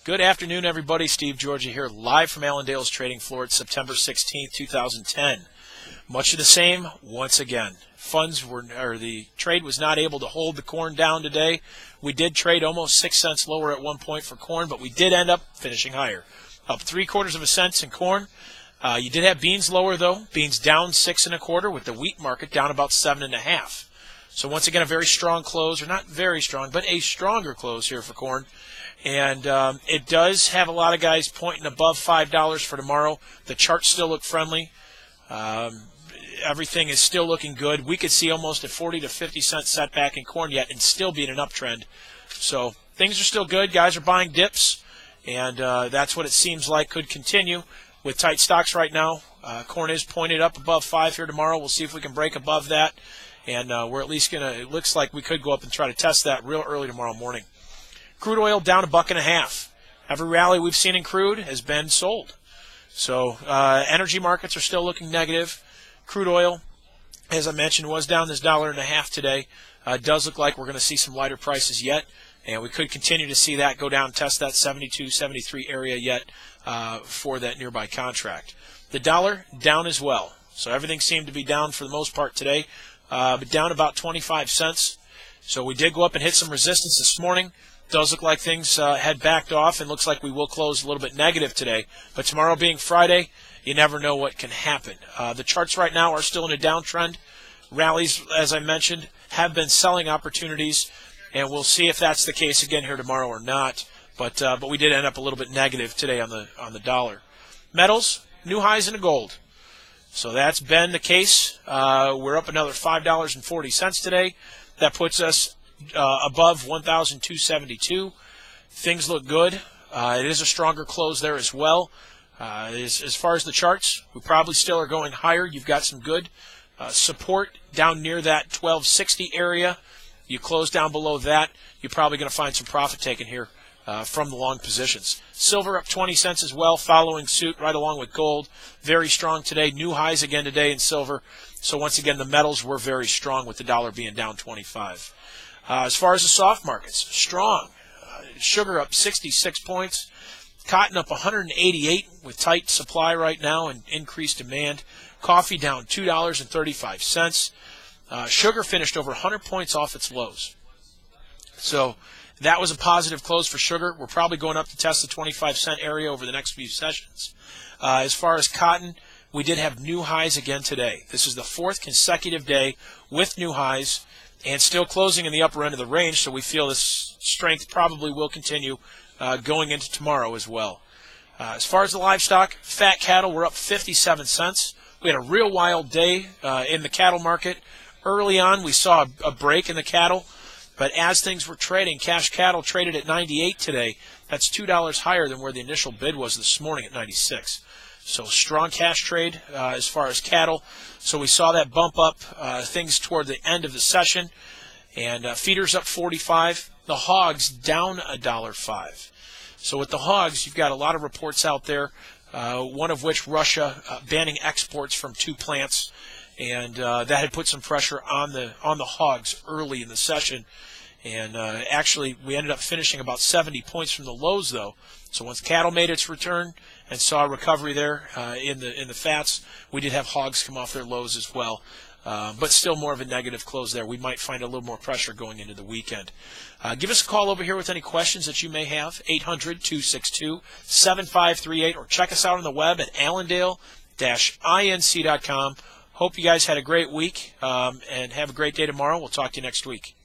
Good afternoon, everybody. Steve Georgia here, live from Allendale's trading floor. It's September 16th, 2010. Much of the same once again. The trade was not able to hold the corn down today. We did trade almost 6 cents lower at one point for corn, but we did end up finishing higher. Up 3/4 of a cent in corn. You did have beans lower, though. Beans down 6 1/4, with the wheat market down about 7 1/2. So once again, a very strong close, or not very strong, but a stronger close here for corn. And it does have a lot of guys pointing above $5 for tomorrow. The charts still look friendly. Everything is still looking good. We could see almost a 40 to 50 cent setback in corn yet and still be in an uptrend. So things are still good. Guys are buying dips, and that's what it seems like could continue with tight stocks right now. Corn is pointed up above 5 here tomorrow. We'll see if we can break above that, and we're at least it looks like we could go up and try to test that real early tomorrow morning. Crude oil down $1.50. Every rally we've seen in crude has been sold. So energy markets are still looking negative. Crude oil, as I mentioned, was down this $1.50 today. It does look like we're going to see some lighter prices yet, and we could continue to see that go down and test that 72, 73 area yet for that nearby contract. The dollar down as well. So everything seemed to be down for the most part today, but down about 25 cents. So we did go up and hit some resistance this morning. Does look like things had backed off, and looks like we will close a little bit negative today. But tomorrow being Friday, you never know what can happen. The charts right now are still in a downtrend. Rallies, as I mentioned, have been selling opportunities, and we'll see if that's the case again here tomorrow or not. But we did end up a little bit negative today on the dollar. Metals, new highs in the gold. So that's been the case. We're up another $5.40 today. That puts us above 1,272. Things look good. It is a stronger close there as well. As far as the charts, we probably still are going higher. You've got some good support down near that 1260 area. You close down below that, you're probably going to find some profit taken here from the long positions. Silver up 20 cents as well, following suit right along with gold. Very strong today. New highs again today in silver. So once again, the metals were very strong with the dollar being down 25. As far as the soft markets, strong. Sugar up 66 points. Cotton up 188 with tight supply right now and increased demand. Coffee down $2.35. Sugar finished over 100 points off its lows. So that was a positive close for sugar. We're probably going up to test the 25-cent area over the next few sessions. As far as cotton, we did have new highs again today. This is the 4th consecutive day with new highs, and still closing in the upper end of the range, so we feel this strength probably will continue going into tomorrow as well. As far as the livestock, fat cattle were up 57 cents. We had a real wild day in the cattle market. Early on, we saw a break in the cattle, but as things were trading, cash cattle traded at 98 today. That's $2 higher than where the initial bid was this morning at 96. So strong cash trade as far as cattle. So we saw that bump up things toward the end of the session. And feeders up 45. The hogs down $1.05. So with the hogs, you've got a lot of reports out there, one of which Russia banning exports from 2 plants. And that had put some pressure on the hogs early in the session. And actually, we ended up finishing about 70 points from the lows, though. So once cattle made its return and saw a recovery there in the fats, we did have hogs come off their lows as well. But still more of a negative close there. We might find a little more pressure going into the weekend. Give us a call over here with any questions that you may have, 800-262-7538, or check us out on the web at allendale-inc.com. Hope you guys had a great week and have a great day tomorrow. We'll talk to you next week.